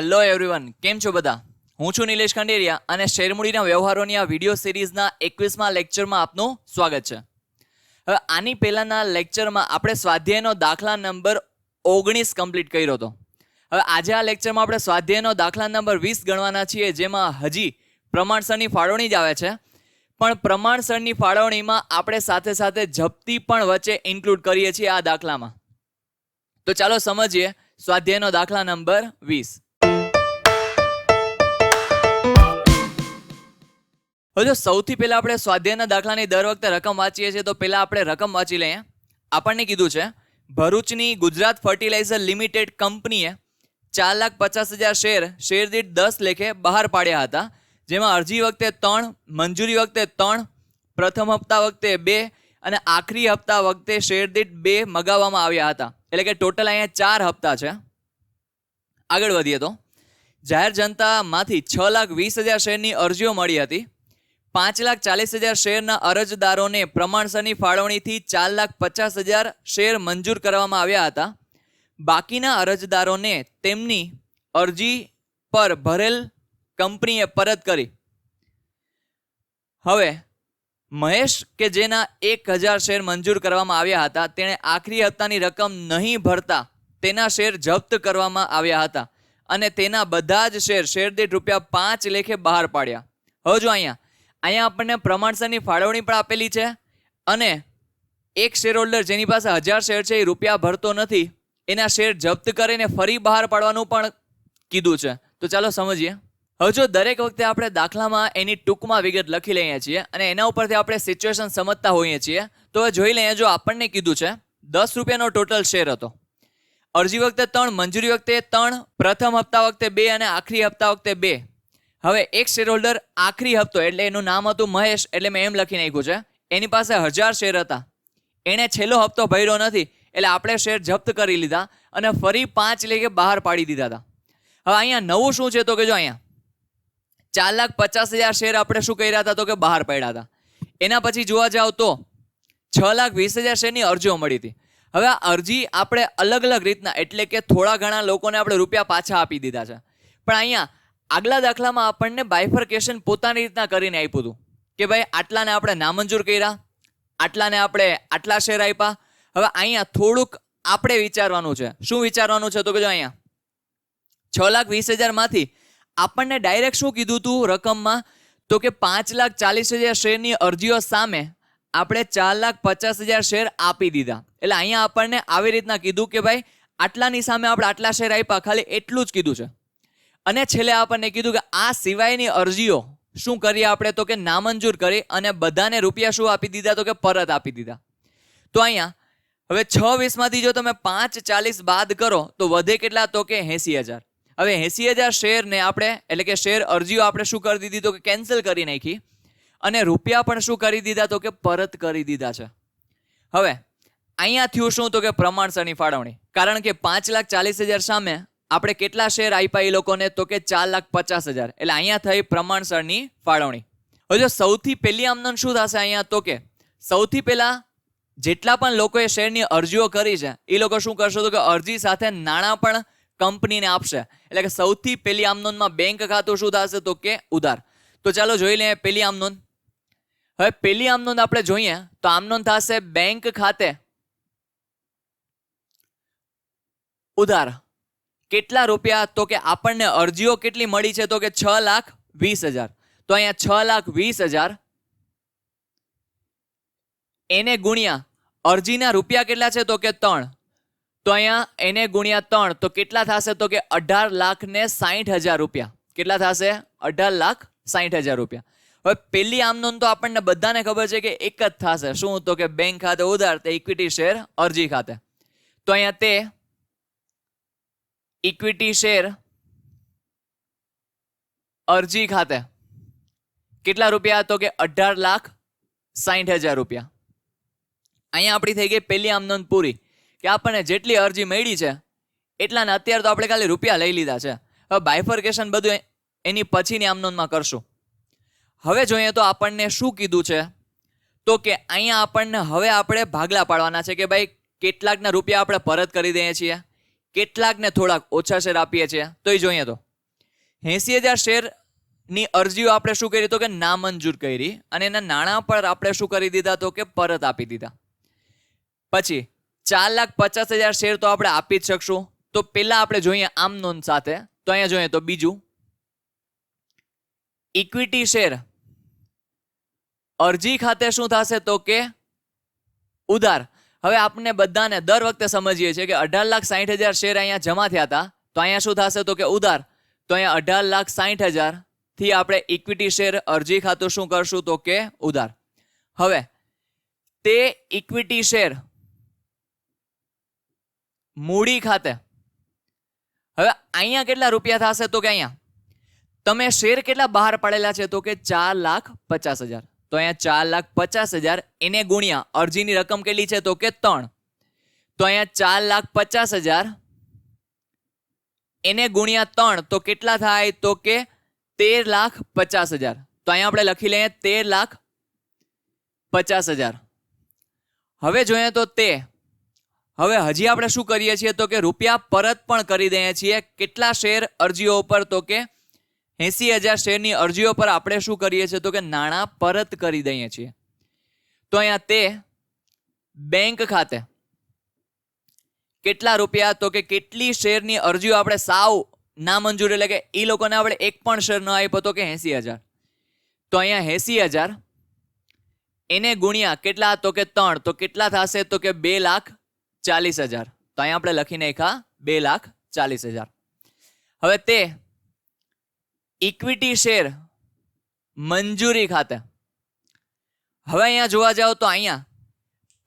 Hello everyone, કેમ છો બધા? હું છું નિલેશ ખંડેરિયા અને શેરમૂડીના વ્યવહારોની આ વિડીયો સિરીઝના 21મા લેક્ચરમાં આપનું સ્વાગત છે. હવે આની પહેલાંના લેક્ચરમાં આપણે સ્વાધ્યાયનો દાખલા નંબર 19 કમ્પ્લીટ કર્યો હતો. હવે આજે આ લેક્ચરમાં આપણે સ્વાધ્યાયનો દાખલા નંબર 20 ગણવાના છીએ, જેમાં હજી પ્રમાણસરની ફાળવણી જ આવે છે. પણ પ્રમાણસરની ફાળવણીમાં આપણે સાથે સાથે જપ્તી પણ વચ્ચે ઇન્ક્લુડ કરીએ છીએ આ દાખલામાં. તો ચાલો સમજીએ સ્વાધ્યાયનો દાખલા નંબર 20. હવે જો સૌથી પહેલા આપણે સ્વાધ્યાયના દાખલાની દર વખતે રકમ વાંચીએ છીએ, તો પહેલા આપણે રકમ વાંચી લઈએ. આપણને કીધું છે ભરૂચની ગુજરાત ફર્ટિલાઇઝર લિમિટેડ કંપનીએ 4,50,000 શેર દીઠ 10 લેખે બહાર પાડ્યા હતા, જેમાં અરજી વખતે 3, મંજૂરી વખતે 3, પ્રથમ હપ્તા વખતે 2 અને આખરી હપ્તા વખતે શેર દીઠ 2 મગાવવામાં આવ્યા હતા. એટલે કે ટોટલ અહીંયા 4 હપ્તા છે. આગળ વધીએ તો જાહેર જનતામાંથી 6,20,000 શેરની અરજીઓ મળી હતી. 5,40,000 શેરના અરજદારોને પ્રમાણસરની ફાળવણીથી 4,50,000 શેર મંજૂર કરવામાં આવ્યા હતા. બાકીના અરજદારોને તેમની અરજી પર ભરેલ કંપનીએ પરત કરી. હવે મહેશ કે જેના 1,000 શેર મંજૂર કરવામાં આવ્યા હતા, તેણે આખરી હપ્તાની રકમ નહીં ભરતા તેના શેર જપ્ત કરવામાં આવ્યા હતા અને તેના બધા જ શેર દીઠ ₹5 લેખે બહાર પાડ્યા. હવે જો અહીંયા આપણને પ્રમાણસરની ફાળવણી પણ આપેલી છે અને એક શેર હોલ્ડર જેની પાસે 1,000 શેર છે એ રૂપિયા ભરતો નથી, એના શેર જપ્ત કરીને ફરી બહાર પાડવાનું પણ કીધું છે. તો ચાલો સમજીએ. હવે જો દરેક વખતે આપણે દાખલામાં એની ટૂંકમાં વિગત લખી લઈએ છીએ અને એના ઉપરથી આપણે સિચ્યુએશન સમજતા હોઈએ છીએ. તો હવે જોઈ લઈએ. જો આપણને કીધું છે 10 રૂપિયાનો ટોટલ શેર હતો, અરજી વખતે 3, મંજૂરી વખતે 3, પ્રથમ હપ્તા વખતે 2 અને આખરી હપ્તા વખતે 2. હવે એક શેર હોલ્ડર આખરી હપ્તો, એટલે એનું નામ હતું મહેશ, એટલે મેં એમ લખી નાખ્યું છે. એની પાસે 1,000 શેર હતા, એણે છેલ્લો હપ્તો ભર્યો નથી, એટલે આપણે શેર જપ્ત કરી લીધા અને ફરી 5 લેખે બહાર પાડી દીધા હતા. હવે અહીંયા નવું શું છે, તો કે જો અહીંયા 4,50,000 શેર આપણે શું કર્યા હતા, તો કે બહાર પાડ્યા હતા. એના પછી જોવા જાવ તો 6,20,000 શેરની અરજીઓ મળી હતી. હવે આ અરજી આપણે અલગ અલગ રીતના, એટલે કે થોડા ઘણા લોકોને આપણે રૂપિયા પાછા આપી દીધા છે. પણ અહીંયા આગલા દાખલામાં આપણને બાયફર્કેશન પોતાની રીતના કરીને આપ્યું હતું કે ભાઈ આટલાને આપણે નામંજૂર કર્યા, આટલાને આપણે આટલા શેર આપ્યા. હવે અહીંયા થોડુંક આપણે વિચારવાનું છે. શું વિચારવાનું છે, તો કે જો અહીંયા 6,20,000 માંથી આપણને ડાયરેક્ટ શું કીધું હતું રકમમાં, તો કે 5,40,000 શેરની અરજીઓ સામે આપણે 4,50,000 શેર આપી દીધા. એટલે અહીંયા આપણને આવી રીતના કીધું કે ભાઈ આટલાની સામે આપણે આટલા શેર આપ્યા, ખાલી એટલું જ કીધું છે. અને છેલ્લે આપણને કીધું કે આ સિવાયની અરજીઓ શું કરીએ આપણે, તો કે નામંજૂર કરી અને બધાને રૂપિયા શું આપી દીધા, તો કે પરત આપી દીધા. તો અહીંયા હવે 6,20 માંથી જો તમે 5,40 બાદ કરો તો વધે કેટલા, તો કે 80,000. હવે 80,000 શેરને આપણે, એટલે કે શેર અરજીઓ આપણે શું કરી દીધી, તો કે કેન્સલ કરી નાખી અને રૂપિયા પણ શું કરી દીધા, તો કે પરત કરી દીધા છે. હવે અહીંયા થયું શું, તો કે પ્રમાણસરની ફાળવણી. કારણ કે 5,40,000 સામે આપણે કેટલા શેર આપ્યા એ લોકોને, તો કે 4,50,000. એટલે અહીંયા થઈ પ્રમાણસરની ફાળવણી. હવે જો સૌથી પહેલી આમનોંધ શું થશે અહીંયા, તો કે સૌથી પહેલા જેટલા પણ લોકોએ શેરની અરજીઓ કરી છે એ લોકો શું કરશે, તો કે અરજી સાથે નાણાં પણ કંપનીને આપશે. એટલે કે સૌથી પહેલી આમનોંધમાં બેંક ખાતું શું થશે, તો કે ઉધાર. તો ચાલો જોઈ લઈએ પહેલી આમનોંધ. હવે પહેલી આમનોંધ આપણે જોઈએ તો આમનોંધ થશે બેંક ખાતે ઉધાર. કેટલા રૂપિયા, તો કે આપણને અરજીઓ કેટલી મળી છે, તો કે 6,20,000. તો અહીંયા 6,20,000 એને ગુણ્યા અરજીના રૂપિયા કેટલા છે, તો કે 3. તો અહીંયા એને ગુણ્યા 3 તો કેટલા થશે, તો કે 18,60,000 રૂપિયા. કેટલા થશે, 18,60,000 રૂપિયા. હવે પહેલી આમનોંધ તો આપણને બધાને ખબર છે કે એક જ થશે. શું, તો કે બેંક ખાતે ઉધાર, તે ઇક્વિટી શેર અરજી ખાતે. તો અહીંયા તે ઇક્વિટી શેર અરજી ખાતે કેટલા રૂપિયા, તો કે 18,60,000 રૂપિયા. અહીંયા આપણી થઈ ગઈ પહેલી આમનોંધ પૂરી, કે આપણને જેટલી અરજી મળી છે એટલાને અત્યારે તો આપણે ખાલી રૂપિયા લઈ લીધા છે. હવે બાયફર્કેશન બધું એની પછીની આમનોંધમાં કરશું. હવે જોઈએ તો આપણને શું કીધું છે, તો કે અહીંયા આપણને હવે આપણે ભાગલા પાડવાના છે કે ભાઈ કેટલાકના રૂપિયા આપણે પરત કરી દઈએ છીએ, કેટલાકને થોડાક ઓછા શેર આપીએ છીએ. તો એ જોઈએ તો 80,000 શેરની અરજીઓ આપણે શું કરી તો કે નામંજૂર કરી અને એના નાણાં પણ આપણે શું કરી દીધા તો કે પરત આપી દીધા. પછી 4,50,000 શેર તો આપણે આપી જ શકશું. તો પેલા આપણે જોઈએ આમ નોંધ સાથે, તો અહીંયા જોઈએ તો બીજું ઇક્વિટી શેર અરજી ખાતે શું થશે તો કે ઉધાર. હવે આપણે બધાને દર વખતે સમજીએ છીએ કે 18,60,000 શેર અહીંયા જમા થયા હતા, તો અહીંયા શું થશે તો કે ઉધાર. તો અહીંયા 18,60,000 થી આપણે ઇક્વિટી શેર અરજી ખાતું શું કરશું તો કે ઉધાર. હવે તે ઇક્વિટી શેર મૂડી ખાતે, હવે અહીંયા કેટલા રૂપિયા થશે તો કે અહીંયા તમે શેર કેટલા બહાર પાડેલા છે તો કે 4,50,000. તો અહીંયા 4,50,000 એને ગુણ્યા અરજીની રકમ કેટલી છે તો કે 3. તો અહીંયા 4,50,000 એને ગુણ્યા 3 તો કેટલા થાય તો કે 13,50,000. તો અહીંયા આપણે લખી લઈએ 13,50,000. હવે જોઈએ તો હવે હજી આપણે શું કરીએ છીએ તો કે રૂપિયા પરત પણ કરી દઈએ છીએ. કેટલા શેર અરજીઓ ઉપર તો કે 80,000 શેરની અરજીઓ પર આપણે શું કરીએ છીએ તો કે નાણાં પરત કરી દઈએ છીએ. તો અહીંયા તે બેંક ખાતે કેટલા રૂપિયા તો કે કેટલી શેરની અરજીઓ આપણે સાવ નામંજૂર એટલે કે એ લોકોને આપણે એક પણ શેર ન આપ્યો તો કે 80,000. તો અહીંયા 80,000 એને ગુણ્યા કેટલા તો કે 3 તો કેટલા થશે તો કે 2,40,000. તો અહીંયા આપણે લખી નાખ્યા 2,40,000. હવે તે ઇક્વિટી શેર મંજૂરી ખાતે, હવે અહીંયા જોવા જાઓ તો અહીંયા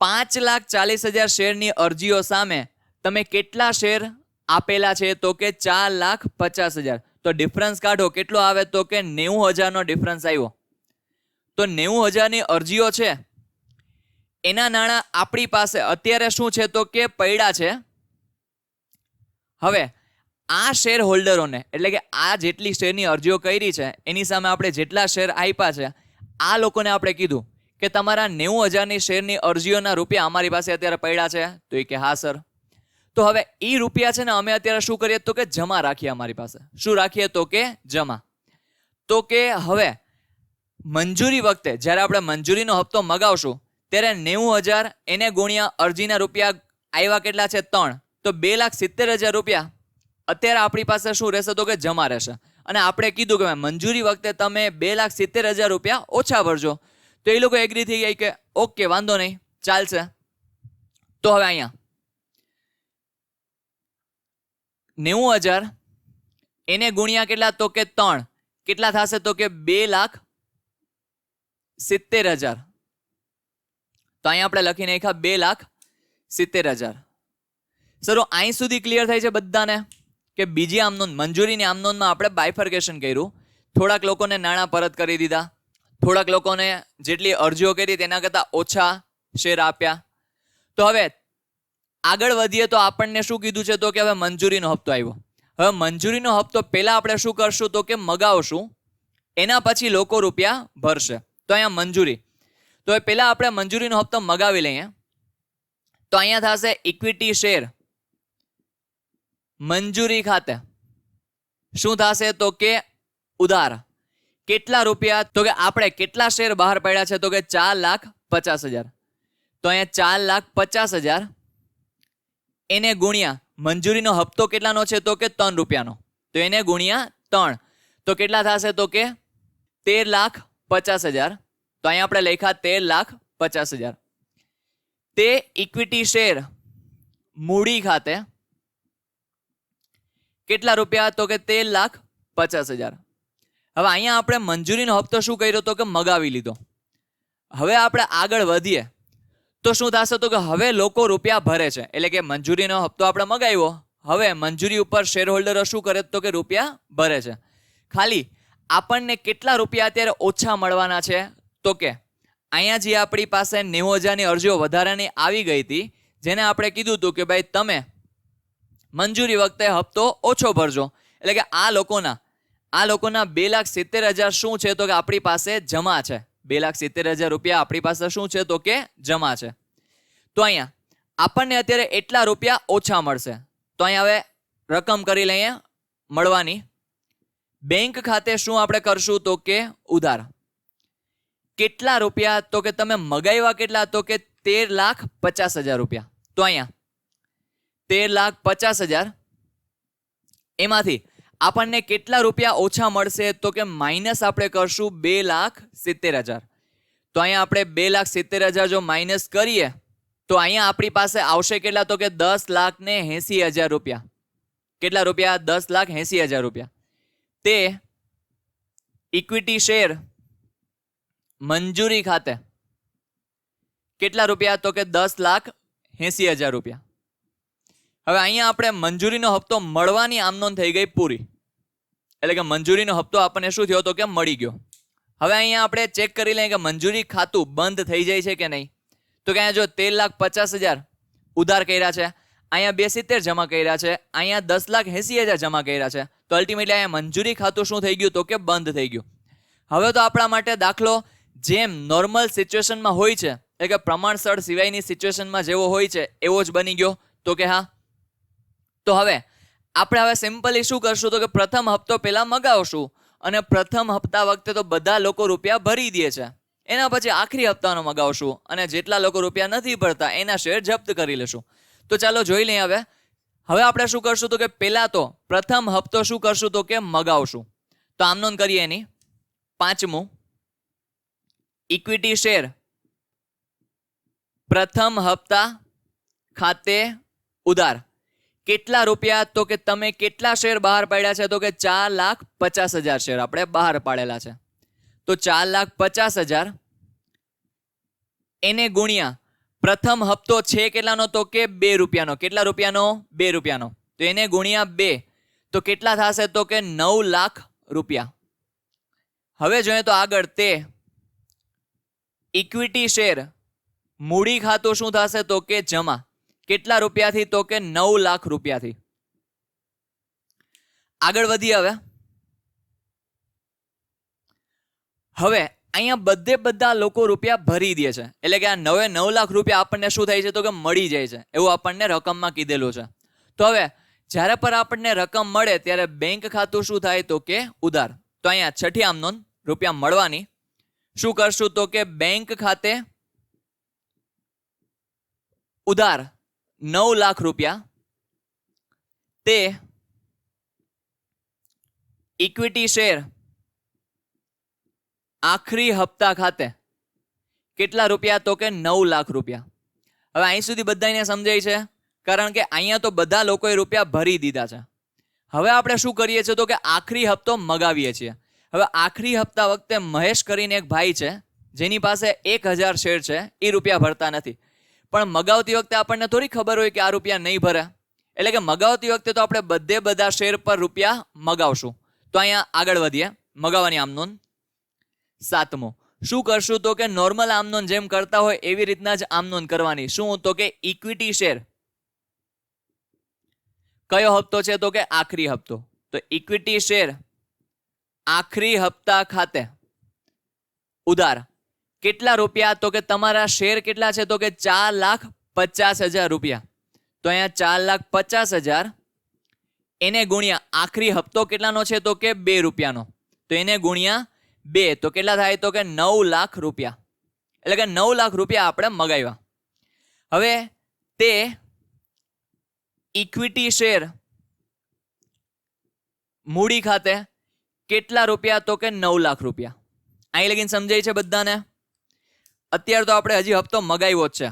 5,40,000 શેરની અરજીઓ સામે તમે કેટલા શેર આપેલા છે તો કે 4,50,000. તો ડિફરન્સ કાઢો કેટલો આવે તો કે 90,000 નો ડિફરન્સ આવ્યો. તો 90,000ની અરજીઓ છે એના નાણાં આપણી પાસે અત્યારે શું છે તો કે પડ્યા છે. હવે આ શેર હોલ્ડરોને એટલે કે આ જેટલી શેરની અરજીઓ કરી છે એની સામે આપણે જેટલા શેર આપ્યા છે આ લોકોને આપણે કીધું કે તમારા 90,000ની શેરની અરજીઓના રૂપિયા અમારી પાસે અત્યારે પડ્યા છે. તો એ કે હા સર. તો હવે એ રૂપિયા છે ને અમે અત્યારે શું કરીએ તો કે જમા રાખીએ અમારી પાસે. શું રાખીએ તો કે જમા. તો કે હવે મંજૂરી વખતે જ્યારે આપણે મંજૂરીનો હપ્તો મગાવશું ત્યારે 90,000 એને ગુણ્યા અરજીના રૂપિયા આવ્યા કેટલા છે 3. તો 2,70,000 રૂપિયા અત્યારે આપણી પાસે શું રહેશે તો કે જમા રહેશે. અને આપણે કીધું કે મંજૂરી વખતે તમે 2,70,000 રૂપિયા ઓછા ભરજો. તો એ લોકો એગ્રી થઈ ગયા કે ઓકે વાંધો નહીં ચાલશે. તો હવે અહીંયા 90,000 એને ગુણ્યા કેટલા તો કે 3 કેટલા થશે તો કે 2,70,000. તો અહીંયા આપણે લખી નાખ્યા 2,70,000. સરો અહીં સુધી ક્લિયર થાય છે બધાને કે બીજી આમનોંધ મંજૂરીની આમનોંધમાં આપણે બાયફર્કેશન કર્યું. થોડાક લોકોને નાણાં પરત કરી દીધા, થોડાક લોકોને જેટલી અરજીઓ કરી તેના કરતાં ઓછા શેર આપ્યા. તો હવે આગળ વધીએ તો આપણને શું કીધું છે તો કે હવે મંજૂરીનો હપ્તો આવ્યો. હવે મંજૂરીનો હપ્તો પહેલા આપણે શું કરશું તો કે મગાવશું, એના પછી લોકો રૂપિયા ભરશે. તો અહીંયા મંજૂરી, તો પહેલા આપણે મંજૂરીનો હપ્તો મગાવી લઈએ. તો અહીંયા થશે ઇક્વિટી શેર મંજૂરી ખાતે શું થશે તો કે ઉધાર. કેટલા રૂપિયા તો કે આપણે કેટલા શેર બહાર પડ્યા છે તો કે 4,50,000. તો અહીંયા 4,50,000 એને ગુણ્યા મંજૂરીનો હપ્તો કેટલાનો છે તો કે 3 રૂપિયાનો. તો એને ગુણ્યા 3 તો કેટલા થશે તો કે 13,50,000. તો અહીંયા આપણે લખ્યા 13,50,000. તે ઇક્વિટી શેર મૂડી ખાતે કેટલા રૂપિયા તો કે 13,50,000. હવે અહીંયા આપણે મંજૂરીનો હપ્તો શું કર્યો તો કે મગાવી લીધો. હવે આપણે આગળ વધીએ તો શું થશે તો કે હવે લોકો રૂપિયા ભરે છે, એટલે કે મંજૂરીનો હપ્તો આપણે મગાવ્યો, હવે મંજૂરી ઉપર શેર હોલ્ડરો શું કરે તો કે રૂપિયા ભરે છે. ખાલી આપણને કેટલા રૂપિયા અત્યારે ઓછા મળવાના છે તો કે અહીંયા જે આપણી પાસે 90,000ની અરજીઓ વધારાની આવી ગઈ હતી, જેને આપણે કીધું હતું કે ભાઈ તમે મંજૂરી વખતે હપ્તો ઓછો ભરજો, એટલે કે આ લોકોના 2,70,000 શું છે તો કે આપણી પાસે જમા છે. 2,70,000 રૂપિયા આપણી પાસે શું છે તો કે જમા છે. તો અહીંયા આપણને અત્યારે એટલા રૂપિયા ઓછા મળશે. તો અહીંયા હવે રકમ કરી લઈએ મળવાની બેંક ખાતે શું આપણે કરશું તો કે ઉધાર. કેટલા રૂપિયા તો કે તમે મગાવ્યા કેટલા તો કે 13,50,000 રૂપિયા. તો અહીંયા 13,50,000 એમાંથી આપણને કેટલા રૂપિયા ઓછા મળશે તો કે માઇનસ આપણે કરશું 2,70,000. તો અહીંયા આપણે 2,70,000 જો માઇનસ કરીએ તો અહીંયા આપણી પાસે આવશે કેટલા તો કે 10,80,000 રૂપિયા. કેટલા રૂપિયા? 10,80,000 રૂપિયા. તે ઇક્વિટી શેર મંજૂરી ખાતે કેટલા રૂપિયા તો કે 10,80,000 રૂપિયા. હવે અહીંયા આપણે મંજૂરીનો હપ્તો મળવાની આમનોંધ થઈ ગઈ પૂરી, એટલે કે મંજૂરીનો હપ્તો આપણને શું થયો તો કે મળી ગયો. હવે અહીંયા આપણે ચેક કરી લઈએ કે મંજૂરી ખાતું બંધ થઈ જાય છે કે નહીં. તો કે અહીંયા જો 13,50,000 ઉધાર કર્યા છે, અહીંયા 270 જમા કર્યા છે, અહીંયા 10,80,000 જમા કર્યા છે. તો અલ્ટિમેટલી અહીંયા મંજૂરી ખાતું શું થઈ ગયું તો કે બંધ થઈ ગયું. હવે તો આપણા માટે દાખલો જેમ નોર્મલ સિચ્યુએશનમાં હોય છે, એટલે કે પ્રમાણસર સિવાયની સિચ્યુએશનમાં જેવો હોય છે એવો જ બની ગયો તો કે હા. તો હવે આપણે સિમ્પલી શું કરશું તો કે પ્રથમ હપ્તો પહેલા મગાવશું અને પ્રથમ હપ્તા વખતે તો બધા લોકો રૂપિયા ભરી દે છે. એના પછી આખરી હપ્તાનો મગાવશું અને જેટલા લોકો રૂપિયા નથી ભરતા એના શેર જપ્ત કરી લેશું. તો ચાલો જોઈ લઈએ. હવે આપણે શું કરશું તો કે પહેલા તો પ્રથમ હપ્તો શું કરશું તો કે મગાવશું. તો આમ નોંધ કરીએ એની. પાંચમું, ઇક્વિટી શેર પ્રથમ હપ્તા ખાતે ઉધાર. કેટલા રૂપિયા તો કે તમે કેટલા શેર બહાર પાડ્યા છે તો કે 4,50,000 શેર આપણે બહાર પાડેલા છે. તો 4,50,000 એને ગુણ્યા પ્રથમ હપ્તો છે કેટલાનો તો કે 2 રૂપિયાનો. કેટલા રૂપિયાનો? 2 રૂપિયાનો. તો એને ગુણ્યા 2 તો કેટલા થશે તો કે 9 લાખ રૂપિયા. હવે જોઈએ તો આગળ તે ઇક્વિટી શેર મૂડી ખાતું શું થશે તો કે જમા. કેટલા રૂપિયાથી તો કે 9 લાખ રૂપિયાથી. આગળ વધીએ. હવે અહીંયા બધા લોકો રૂપિયા ભરી દે છે, એટલે કે આ 9 લાખ રૂપિયા આપણને શું થાય છે તો કે મળી જાય છે, એવું આપણને રકમમાં કીધેલું છે. તો હવે જ્યારે પર આપણને રકમ મળે ત્યારે બેંક ખાતું શું થાય તો કે ઉધાર. તો અહીંયા છઠ્ઠી આમ નોંધ રૂપિયા મળવાની શું કરશું તો કે બેંક ખાતે ઉધાર 9 લાખ રૂપિયા તે ઇક્વિટી શેર આખરી હપ્તા ખાતે કેટલા રૂપિયા તો કે 9 લાખ રૂપિયા. હવે અહીં સુધી બધાને સમજાય છે, કારણ કે અહીંયા તો બધા લોકોએ રૂપિયા ભરી દીધા છે. હવે આપણે શું કરીએ છીએ તો કે આખરી હપ્તો મગાવીએ છીએ. હવે આખરી હપ્તા વખતે મહેશ કરીને એક ભાઈ છે જેની પાસે 1,000 શેર છે, એ રૂપિયા ભરતા નથી. પણ મગાવતી વખતે આપણને થોડી ખબર હોય કે આ રૂપિયા નહીં ભરે, એટલે કે મગાવતી વખતે તો આપણે બધા શેર પર રૂપિયા મગાવશું. તો અહીંયા આગળ વધીએ. મગાવવાની આમ નોંધ. સાતમું, શું કરશું તો કે નોર્મલ આમ નોંધ જેમ કરતા હોય એવી રીતના જ આમ નોંધ કરવાની. શું તો કે ઇક્વિટી શેર કયો હપ્તો છે તો કે આખરી હપ્તો. તો ઇક્વિટી શેર આખરી હપ્તા ખાતે ઉધાર કેટલા રૂપિયા તો કે તમારા શેર કેટલા છે તો કે 4,50,000 રૂપિયા. તો અહીંયા 4,50,000 એને ગુણ્યા આખરી હપ્તો કેટલાનો છે તો કે 2 રૂપિયાનો. તો એને ગુણ્યા 2 તો કેટલા થાય તો કે 9 લાખ રૂપિયા. એટલે કે 9 લાખ રૂપિયા આપણે મગાવ્યા. હવે તે ઇક્વિટી શેર મૂડી ખાતે કેટલા રૂપિયા તો કે 9 લાખ રૂપિયા. અહીં લગીને સમજાય છે બધાને? અત્યારે તો આપણે હજી હપ્તો મગાવ્યો જ છે.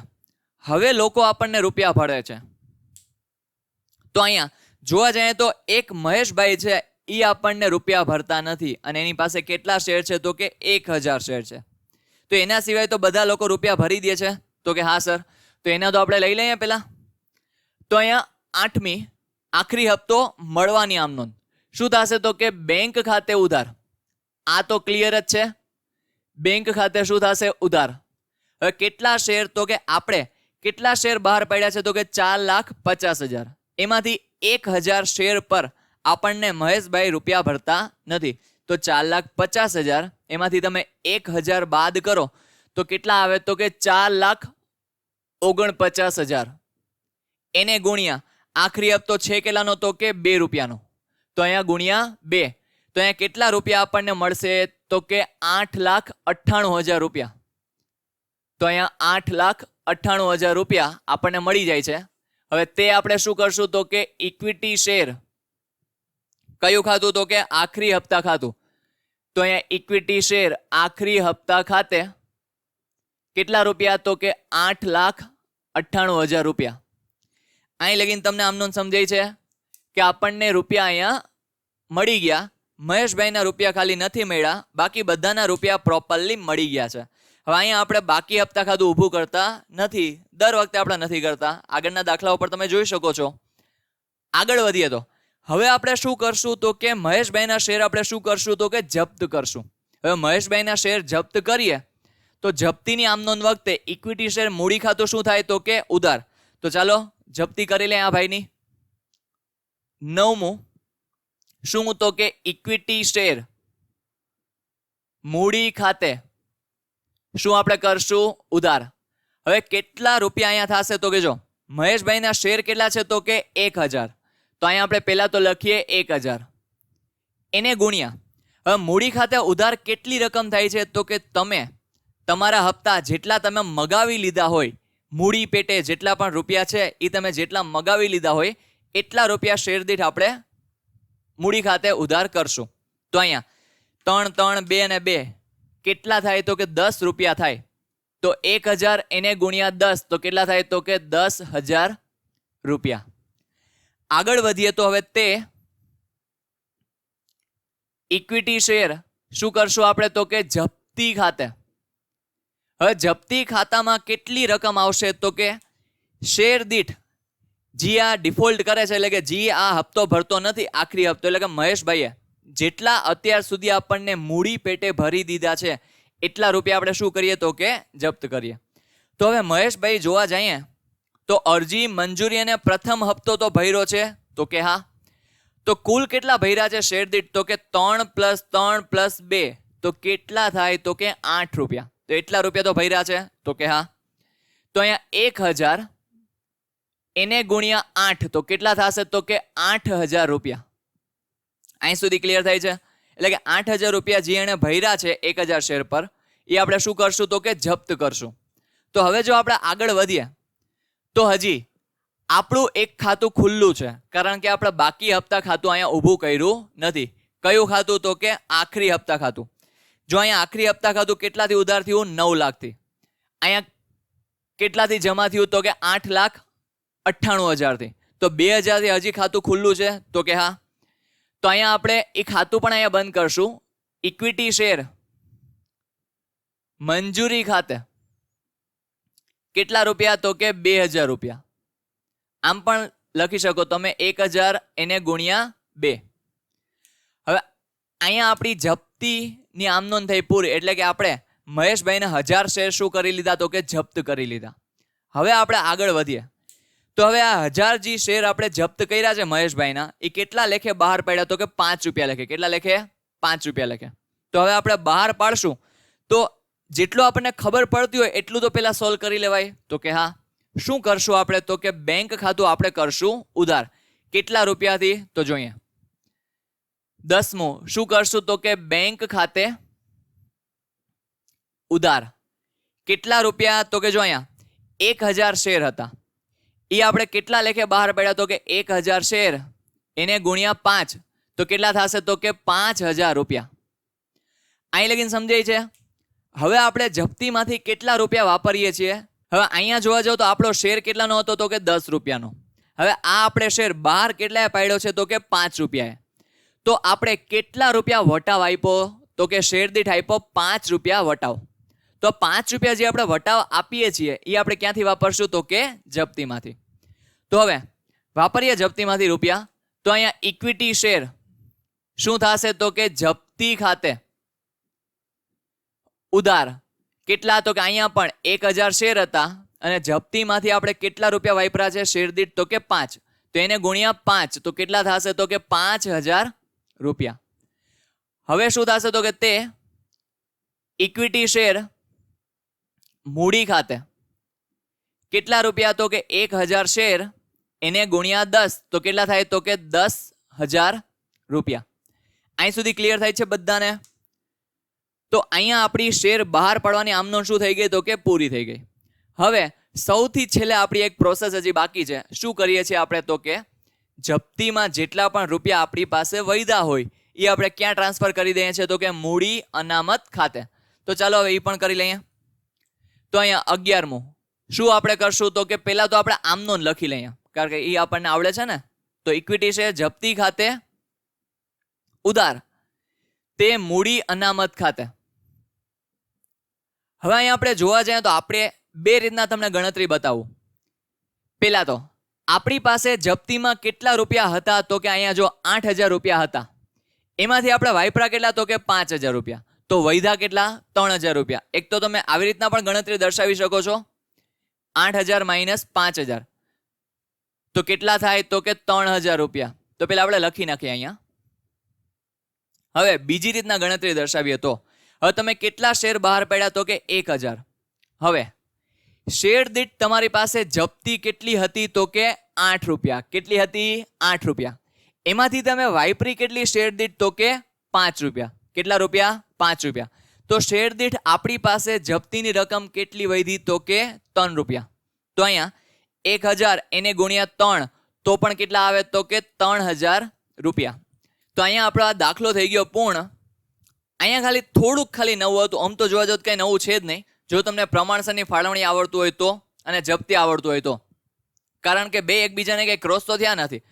હવે લોકો આપણને રૂપિયા ભરે છે. તો અહીંયા જોવા જઈએ તો એક મહેશભાઈ છે, એ આપણને રૂપિયા ભરતા નથી અને એની પાસે કેટલા શેર છે તો કે 1,000 શેર છે. તો એના સિવાય તો બધા લોકો રૂપિયા ભરી દે છે. તો કે હા સર, તો એના તો આપણે લઈ લઈએ પેલા. તો અહીંયા આઠમી આખરી હપ્તો મળવાની આમ નોંધ શું થશે તો કે બેંક ખાતે ઉધાર. આ તો ક્લિયર જ છે, બેંક ખાતે શું થશે ઉધાર. હવે કેટલા શેર તો કે આપણે કેટલા શેર બહાર પડ્યા છે તો કે 4,50,000. એમાંથી 1,000 શેર પર આપણને મહેશભાઈ રૂપિયા ભરતા નથી. તો 4,50,000 એમાંથી તમે 1,000 બાદ કરો તો કેટલા આવે તો કે 4,49,000. એને ગુણ્યા આખરી હપ્તો છે કેટલાનો તો કે 2 રૂપિયાનો. તો અહીંયા ગુણ્યા 2 તો અહીંયા કેટલા રૂપિયા આપણને મળશે તો કે 8,98,000 રૂપિયા. તો અહીંયા 8,98,000 રૂપિયા આપણને મળી જાય છે. હવે તે આપણે શું કરશું તો કે ઇક્વિટી શેર, કયું ખાતું તો કે આખરી હપ્તા ખાતું. તો અહીંયા ઇક્વિટી શેર આખરી હપ્તા ખાતે કેટલા રૂપિયા તો કે 8,98,000 રૂપિયા. અહીં લગીને તમને આમનું સમજાય છે કે આપણને રૂપિયા અહીંયા મળી ગયા. મહેશભાઈના રૂપિયા ખાલી નથી મળ્યા, બાકી બધાના રૂપિયા પ્રોપરલી મળી ગયા છે. હવે અહીંયા આપણે બાકી હપ્તા ખાતું ઊભું કરતા નથી, દર વખતે આપણે નથી કરતા. આગળના દાખલા ઉપર તમે જોઈ શકો છો. આગળ વધીએ તો હવે આપણે શું કરશું તો કે મહેશભાઈના શેર આપણે શું કરશું તો કે જપ્ત કરશું. હવે મહેશભાઈના શેર જપ્ત કરીએ તો જપ્તીની આમ નોંધ વખતે ઇક્વિટી શેર મૂડી ખાતું શું થાય તો કે ઉધાર. તો ચાલો જપ્તી કરી લે આ ભાઈની. 9મું શું તો કે ઇક્વિટી શેર મૂડી ખાતે શું આપણે કરશું ઉધાર. હવે કેટલા રૂપિયા અહીંયા થશે તો કે જો મહેશભાઈના શેર કેટલા છે તો કે 1,000. તો અહીંયા આપણે પહેલા તો લખીએ 1,000 એને ગુણ્યા. હવે મૂડી ખાતે ઉધાર કેટલી રકમ થાય છે તો કે તમે તમારા હપ્તા જેટલા તમે મગાવી લીધા હોય, મૂડી પેટે જેટલા પણ રૂપિયા છે એ તમે જેટલા મગાવી લીધા હોય એટલા રૂપિયા શેર દીઠ આપણે મૂડી ખાતે ઉધાર કરશું. તો અહીંયા 3, 3, 2 અને 2 કેટલા થાય તો કે 10 રૂપિયા થાય. તો 1,000 એને ગુણ્યા 10 તો કેટલા થાય તો કે 10,000 રૂપિયા. આગળ વધીએ તો હવે તે ઇક્વિટી શેર શું કરશું આપણે તો કે જપ્તી ખાતે. હવે જપ્તી ખાતામાં કેટલી રકમ આવશે તો કે શેર દીઠ જી આ ડિફોલ્ટ કરે છે, એટલે કે જી આ હપ્તો ભરતો નથી, આખરી હપ્તો, એટલે કે મહેશભાઈએ જેટલા અત્યાર સુધી આપણને મૂડી પેટે ભરી દીધા છે એટલા રૂપિયા આપણે શું કરીએ તો કે જપ્ત કરીએ. તો હવે મહેશભાઈ જોવા જઈએ તો અરજી મંજૂરી અને પ્રથમ હપ્તો તો ભર્યો છે તો કે હા. તો કુલ કેટલા ભર્યા છે શેર દીઠ તો કે 3 + 3 + 2 તો કેટલા થાય તો કે 8 રૂપિયા. તો એટલા રૂપિયા તો ભર્યા છે તો કે હા. તો અહીંયા 1,000 એને ગુણ્યા 8 તો કેટલા થશે તો કે 8,000 રૂપિયા. અહીં સુધી ક્લિયર થાય છે? એટલે કે 8,000 રૂપિયા જે એને ભર્યા છે 1,000 શેર પર એ આપણે શું કરશું તો કે જપ્ત કરશું. તો હવે જો આપણે આગળ વધીએ તો હજી આપણું એક ખાતું ખુલ્લું છે, કારણ કે આપણે બાકી હપ્તા ખાતું અહીંયા ઊભું કર્યું નથી. કયું ખાતું તો કે આખરી હપ્તા ખાતું. જો અહીંયા આખરી હપ્તા ખાતું કેટલાથી ઉધાર થયું 9 લાખથી. અહીંયા કેટલાથી જમા થયું તો કે 8,98,000 થી. તો 2,000 થી હજી ખાતું ખુલ્લું છે તો કે હા. તો અહીંયા આપણે એ ખાતું પણ અહીંયા બંધ કરશું. ઇક્વિટી શેર મંજૂરી ખાતે કેટલા રૂપિયા તો કે 2,000 રૂપિયા. આમ પણ લખી શકો તમે 1,000 એને ગુણ્યા 2. હવે અહીંયા આપણી જપ્તીની આમ નોંધ થઈ પૂરી, એટલે કે આપણે મહેશભાઈને 1,000 શેર શું કરી લીધા તો કે જપ્ત કરી લીધા. હવે આપણે આગળ વધીએ તો હવે આ 1,000 જે શેર આપણે જપ્ત કર્યા છે મહેશભાઈના એ કેટલા લેખે બહાર પાડ્યા તો કે 5 રૂપિયા લેખે. કેટલા લેખે? 5 રૂપિયા લેખે. તો હવે આપણે બહાર પાડશું તો જેટલું આપણને ખબર પડતી હોય એટલું તો પહેલા સોલ્વ કરી લેવાય તો કે હા. શું કરશું આપણે તો કે બેંક ખાતું આપણે કરશું ઉધાર. કેટલા રૂપિયાથી તો જોઈએ. 10મું શું કરશું તો કે બેંક ખાતે ઉધાર. કેટલા રૂપિયા તો કે જો અહીંયા 1,000 શેર હતા એ આપણે કેટલા લેખે બહાર પાડ્યા તો કે 1,000 શેર એને ગુણ્યા 5 તો કેટલા થશે તો કે 5,000 રૂપિયા. અહીં લગીને સમજાય છે? હવે આપણે જપ્તીમાંથી કેટલા રૂપિયા વાપરીએ છીએ. હવે અહીંયા જોવા જાવ તો આપણો શેર કેટલાનો હતો તો કે 10 રૂપિયાનો. હવે આ આપણે શેર બહાર કેટલાએ પાડ્યો છે તો કે 5 રૂપિયાએ. તો આપણે કેટલા રૂપિયા વટાવ આપ્યો તો કે શેર દીઠ આપ્યો 5 રૂપિયા વટાવ. તો 5 રૂપિયા જે આપણે વટાવ આપીએ છીએ એ આપણે ક્યાંથી વાપરશું તો કે જપ્તીમાંથી. તો હવે વાપરીએ જપ્તીમાંથી રૂપિયા. તો અહીંયા ઇક્વિટી શેર શું થશે તો કે જપ્તી ખાતે ઉધાર. કેટલા તો કે અહીંયા પણ 1,000 શેર હતા અને જપ્તીમાંથી આપણે કેટલા રૂપિયા વાપર્યા છે શેર દીઠ તો કે 5. તો એને ગુણ્યા 5 તો કેટલા થશે તો કે 5,000 રૂપિયા. હવે શું થશે તો કે તે ઇક્વિટી શેર મૂડી ખાતે કેટલા રૂપિયા તો કે 1,000 શેર એને ગુણ્યા 10 તો કેટલા થાય તો કે 10,000 રૂપિયા. અહીં સુધી ક્લિયર થાય છે બધાને? તો અહીંયા આપણી શેર બહાર પાડવાની આમનો શું થઈ ગઈ તો કે પૂરી થઈ ગઈ. હવે સૌથી છેલ્લે આપણી એક પ્રોસેસ હજી બાકી છે. શું કરીએ છીએ આપણે તો કે જપ્તીમાં જેટલા પણ રૂપિયા આપણી પાસે વૈધા હોય એ આપણે ક્યાં ટ્રાન્સફર કરી દઈએ છીએ તો કે મૂડી અનામત ખાતે. તો ચાલો હવે એ પણ કરી લઈએ. તો અહીંયા 11મું શું આપણે કરશું તો કે પહેલા તો આપણે આમનો લખી લઈએ કારણ કે એ આપણને આવડે છે ને. તો ઇક્વિટી છે જપ્તી ખાતે ઉધાર તે મૂડી અનામત ખાતે. હવે અહીંયા આપણે જોવા જઈએ તો આપણે બે રીતના તમને ગણતરી બતાવું. પહેલા તો આપણી પાસે જપ્તીમાં કેટલા રૂપિયા હતા તો કે અહીંયા જો 8,000 રૂપિયા હતા. એમાંથી આપણે વાપરા કેટલા તો કે 5,000 રૂપિયા. તો વૈધા કેટલા 3,000 રૂપિયા. એક તો તમે આવી રીતના પણ ગણતરી દર્શાવી શકો છો. 8,000 માઇનસ 5,000 તો કેટલા થાય તો કે 3,000 રૂપિયા. તો પેલા આપણે લખી નાખીએ અહીંયા. હવે બીજી રીતના ગણતરી દર્શાવીએ તો હવે તમે કેટલા શેર બહાર પાડ્યા તો કે 1,000. હવે શેર દીઠ તમારી પાસે જપ્તી કેટલી હતી તો કે 8 રૂપિયા. કેટલી હતી 8 રૂપિયા. એમાંથી તમે વાપરી કેટલી શેર દીઠ તો કે 5 રૂપિયા. કેટલા રૂપિયા 5 રૂપિયા. તો શેર દીઠ આપણી પાસે જપ્તીની રકમ કેટલી વધી તો કે 3 રૂપિયા. તો અહીંયા 1,000 એને ગુણ્યા 3 તો પણ કેટલા આવે તો કે 3,000 રૂપિયા. તો અહીંયા આપણો આ દાખલો થઈ ગયો પૂર્ણ. અહીંયા ખાલી થોડુંક ખાલી નવું હતું. આમ તો જોવા જાવ તો કંઈ નવું છે જ નહીં. જો તમને પ્રમાણસરની ફાળવણી આવડતું હોય તો અને જપ્તી આવડતું હોય તો. કારણ કે બે એકબીજાને કંઈ ક્રોસ તો થયા નથી.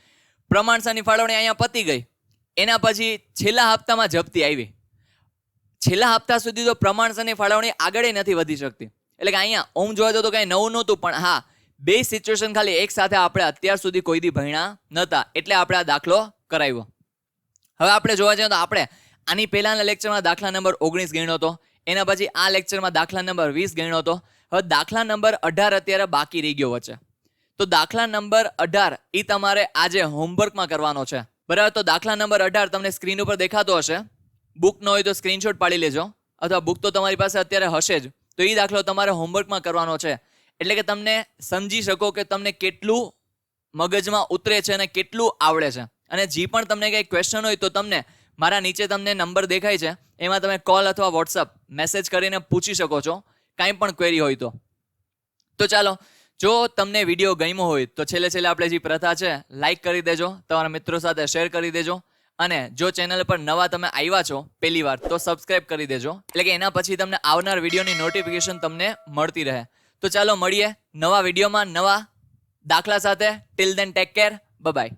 પ્રમાણસરની ફાળવણી અહીંયા પતી ગઈ. એના પછી છેલ્લા હપ્તામાં જપ્તી આવી. છેલ્લા હપ્તા સુધી તો પ્રમાણસરની ફાળવણી આગળ નથી વધી શકતી. એટલે કે અહીંયા ઓમ જોવા જાવ તો કંઈ નવું નહોતું. પણ હા, બે સિચ્યુએશન ખાલી એક સાથે આપણે અત્યાર સુધી કોઈ દી ભણ્યા નહોતા એટલે આપણે આ દાખલો કરાવ્યો. હવે આપણે જોવા જઈએ તો આપણે આની પહેલાના લેક્ચરમાં દાખલા નંબર 19 ગણ્યો હતો. એના પછી આ લેક્ચરમાં દાખલા નંબર 20 ગણ્યો હતો. હવે દાખલા નંબર 18 અત્યારે બાકી રહી ગયો વચ્ચે. તો દાખલા નંબર 18 એ તમારે આજે હોમવર્કમાં કરવાનો છે. બરાબર. તો દાખલા નંબર 18 તમને સ્ક્રીન ઉપર દેખાતો હશે. બુક ન હોય તો સ્ક્રીનશોટ પાડી લેજો અથવા બુક તો તમારી પાસે અત્યારે હશે જ. તો એ દાખલો તમારે હોમવર્કમાં કરવાનો છે. એટલે કે તમને સમજી શકો કે તમને કેટલું મગજમાં ઉતરે છે અને કેટલું આવડે છે. અને જે પણ તમને કંઈ ક્વેશ્ચન હોય તો તમને મારા નીચે તમને નંબર દેખાય છે એમાં તમે કોલ અથવા વોટ્સઅપ મેસેજ કરીને પૂછી શકો છો કાંઈ પણ ક્વેરી હોય તો. તો ચાલો, જો તમને વિડીયો ગમ્યો હોય તો છેલ્લે આપણે જે પ્રથા છે લાઈક કરી દેજો, તમારા મિત્રો સાથે શેર કરી દેજો અને જો ચેનલ પર નવા તમે આવ્યા છો પહેલી વાર તો સબસ્ક્રાઇબ કરી દેજો. એટલે કે એના પછી તમને આવનાર વિડીયોની નોટિફિકેશન તમને મળતી રહે. તો ચાલો મળીએ નવા વિડીયોમાં નવા દાખલા સાથે. Till then take care. Bye bye.